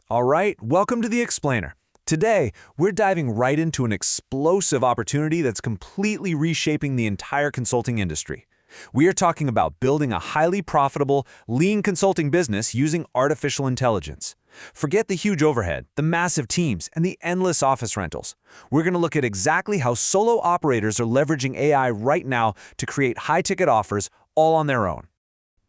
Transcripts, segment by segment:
All right, welcome to The Explainer. Today, we're diving right into an explosive opportunity that's completely reshaping the entire consulting industry. We are talking about building a highly profitable, lean consulting business using artificial intelligence. Forget the huge overhead, the massive teams, and the endless office rentals. We're going to look at exactly how solo operators are leveraging AI right now to create high-ticket offers all on their own.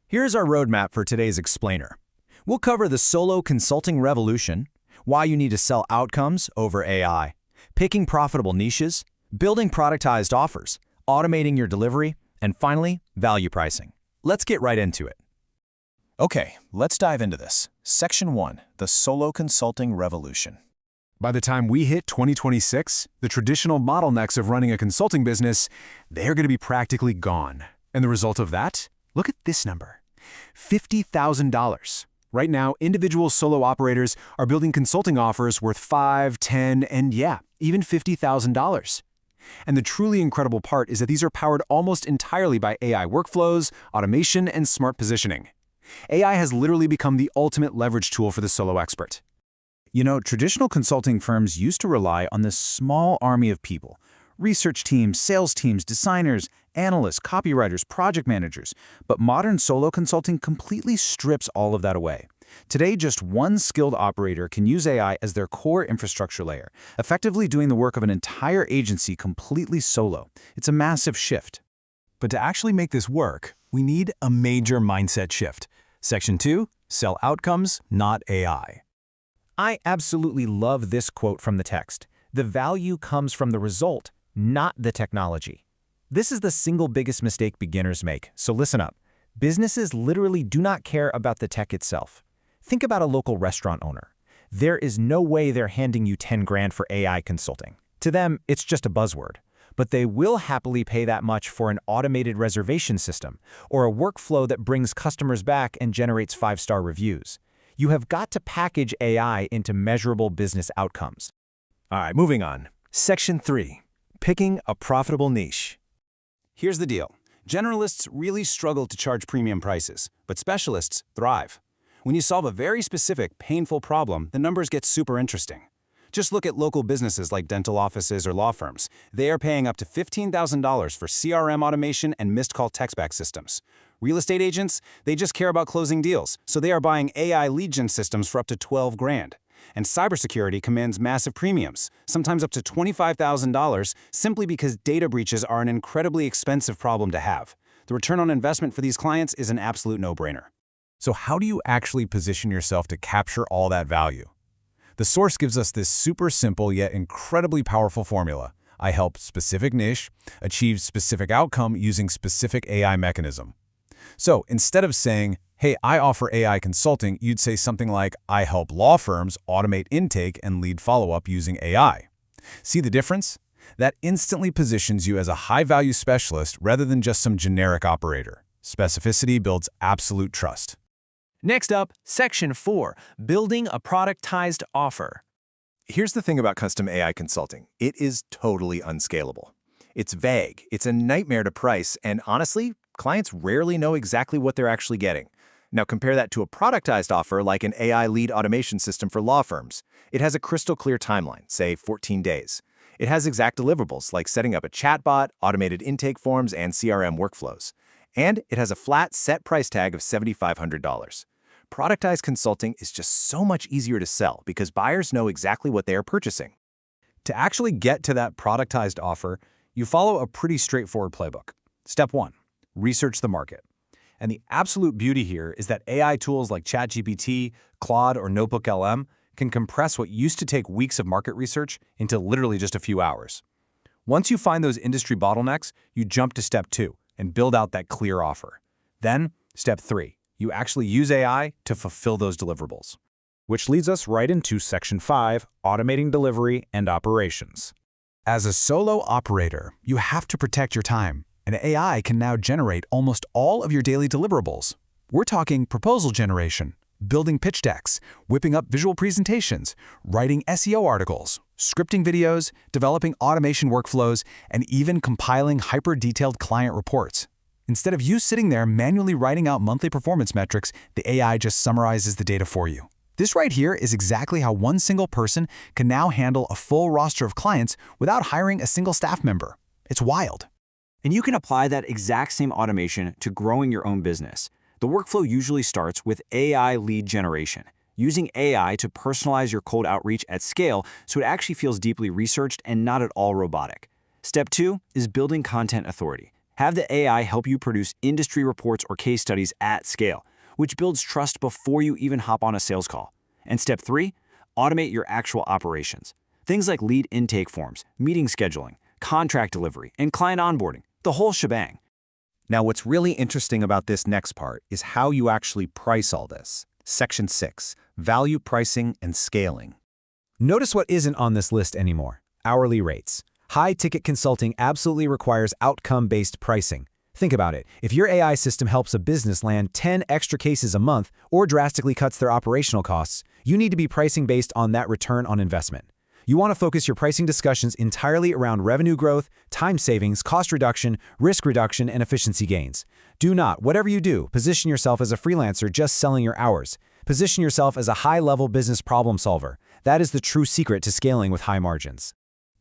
Here's our roadmap for today's Explainer. We'll cover the solo consulting revolution, why you need to sell outcomes over AI, picking profitable niches, building productized offers, automating your delivery, and finally, value pricing. Let's get right into it. Okay, let's dive into this. Section 1, the solo consulting revolution. By the time we hit 2026, the traditional bottlenecks of running a consulting business, they're going to be practically gone. And the result of that? Look at this number, $50,000. Right now, individual solo operators are building consulting offers worth $5, $10, and yeah, even $50,000. And the truly incredible part is that these are powered almost entirely by AI workflows, automation, and smart positioning. AI has literally become the ultimate leverage tool for the solo expert. You know, traditional consulting firms used to rely on this small army of people. Research teams, sales teams, designers, analysts, copywriters, project managers. But modern solo consulting completely strips all of that away. Today, just one skilled operator can use AI as their core infrastructure layer, effectively doing the work of an entire agency completely solo. It's a massive shift. But to actually make this work, we need a major mindset shift. Section 2, sell outcomes, not AI. I absolutely love this quote from the text. The value comes from the result, not the technology. This is the single biggest mistake beginners make, so listen up. Businesses literally do not care about the tech itself. Think about a local restaurant owner. There is no way they're handing you 10 grand for AI consulting. To them, it's just a buzzword. But they will happily pay that much for an automated reservation system or a workflow that brings customers back and generates 5-star reviews. You have got to package AI into measurable business outcomes. All right, moving on. Section 3, picking a profitable niche. Here's the deal. Generalists really struggle to charge premium prices, but specialists thrive. When you solve a very specific, painful problem, the numbers get super interesting. Just look at local businesses like dental offices or law firms. They are paying up to $15,000 for CRM automation and missed call textback systems. Real estate agents, they just care about closing deals, so they are buying AI lead gen systems for up to 12 grand. And cybersecurity commands massive premiums, sometimes up to $25,000, simply because data breaches are an incredibly expensive problem to have. The return on investment for these clients is an absolute no-brainer. So how do you actually position yourself to capture all that value? The source gives us this super simple yet incredibly powerful formula. I help specific niche achieve specific outcome using specific AI mechanism. So instead of saying, hey, I offer AI consulting, you'd say something like, I help law firms automate intake and lead follow-up using AI. See the difference? That instantly positions you as a high-value specialist rather than just some generic operator. Specificity builds absolute trust. Next up, Section 4, building a productized offer. Here's the thing about custom AI consulting. It is totally unscalable. It's vague, it's a nightmare to price, and honestly, clients rarely know exactly what they're actually getting. Now compare that to a productized offer like an AI lead automation system for law firms. It has a crystal clear timeline, say 14 days. It has exact deliverables like setting up a chatbot, automated intake forms, and CRM workflows. And it has a flat set price tag of $7,500. Productized consulting is just so much easier to sell because buyers know exactly what they are purchasing. To actually get to that productized offer, you follow a pretty straightforward playbook. Step 1, research the market. And the absolute beauty here is that AI tools like ChatGPT, Claude, or NotebookLM can compress what used to take weeks of market research into literally just a few hours. Once you find those industry bottlenecks, you jump to step 2 and build out that clear offer. Then, step 3, you actually use AI to fulfill those deliverables. Which leads us right into Section 5, automating delivery and operations. As a solo operator, you have to protect your time, and AI can now generate almost all of your daily deliverables. We're talking proposal generation, building pitch decks, whipping up visual presentations, writing SEO articles, scripting videos, developing automation workflows, and even compiling hyper-detailed client reports. Instead of you sitting there manually writing out monthly performance metrics, the AI just summarizes the data for you. This right here is exactly how one single person can now handle a full roster of clients without hiring a single staff member. It's wild. And you can apply that exact same automation to growing your own business. The workflow usually starts with AI lead generation, using AI to personalize your cold outreach at scale so it actually feels deeply researched and not at all robotic. Step 2 is building content authority. Have the AI help you produce industry reports or case studies at scale, which builds trust before you even hop on a sales call. And step 3, automate your actual operations. Things like lead intake forms, meeting scheduling, contract delivery, and client onboarding, the whole shebang. Now, what's really interesting about this next part is how you actually price all this. Section 6, value pricing and scaling. Notice what isn't on this list anymore: hourly rates. High-ticket consulting absolutely requires outcome-based pricing. Think about it. If your AI system helps a business land 10 extra cases a month or drastically cuts their operational costs, you need to be pricing based on that return on investment. You want to focus your pricing discussions entirely around revenue growth, time savings, cost reduction, risk reduction, and efficiency gains. Do not, whatever you do, position yourself as a freelancer just selling your hours. Position yourself as a high-level business problem solver. That is the true secret to scaling with high margins.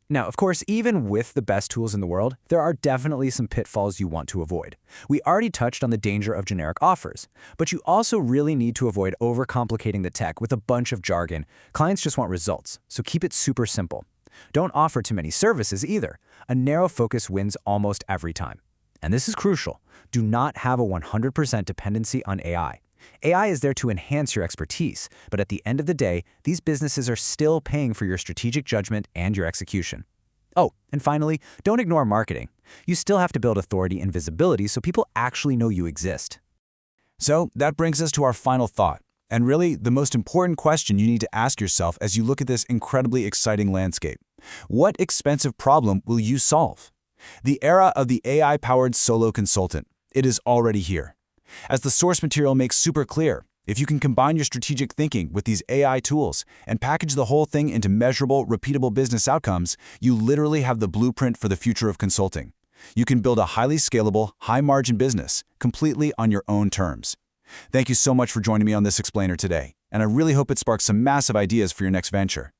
Now, of course, even with the best tools in the world, there are definitely some pitfalls you want to avoid. We already touched on the danger of generic offers, but you also really need to avoid overcomplicating the tech with a bunch of jargon. Clients just want results, so keep it super simple. Don't offer too many services either. A narrow focus wins almost every time. And this is crucial. Do not have a 100% dependency on AI. AI is there to enhance your expertise, but at the end of the day, these businesses are still paying for your strategic judgment and your execution. Oh, and finally, don't ignore marketing. You still have to build authority and visibility so people actually know you exist. So that brings us to our final thought, and really the most important question you need to ask yourself as you look at this incredibly exciting landscape. What expensive problem will you solve? The era of the AI-powered solo consultant. It is already here. As the source material makes super clear, if you can combine your strategic thinking with these AI tools and package the whole thing into measurable, repeatable business outcomes, you literally have the blueprint for the future of consulting. You can build a highly scalable, high-margin business completely on your own terms. Thank you so much for joining me on this explainer today, and I really hope it sparks some massive ideas for your next venture.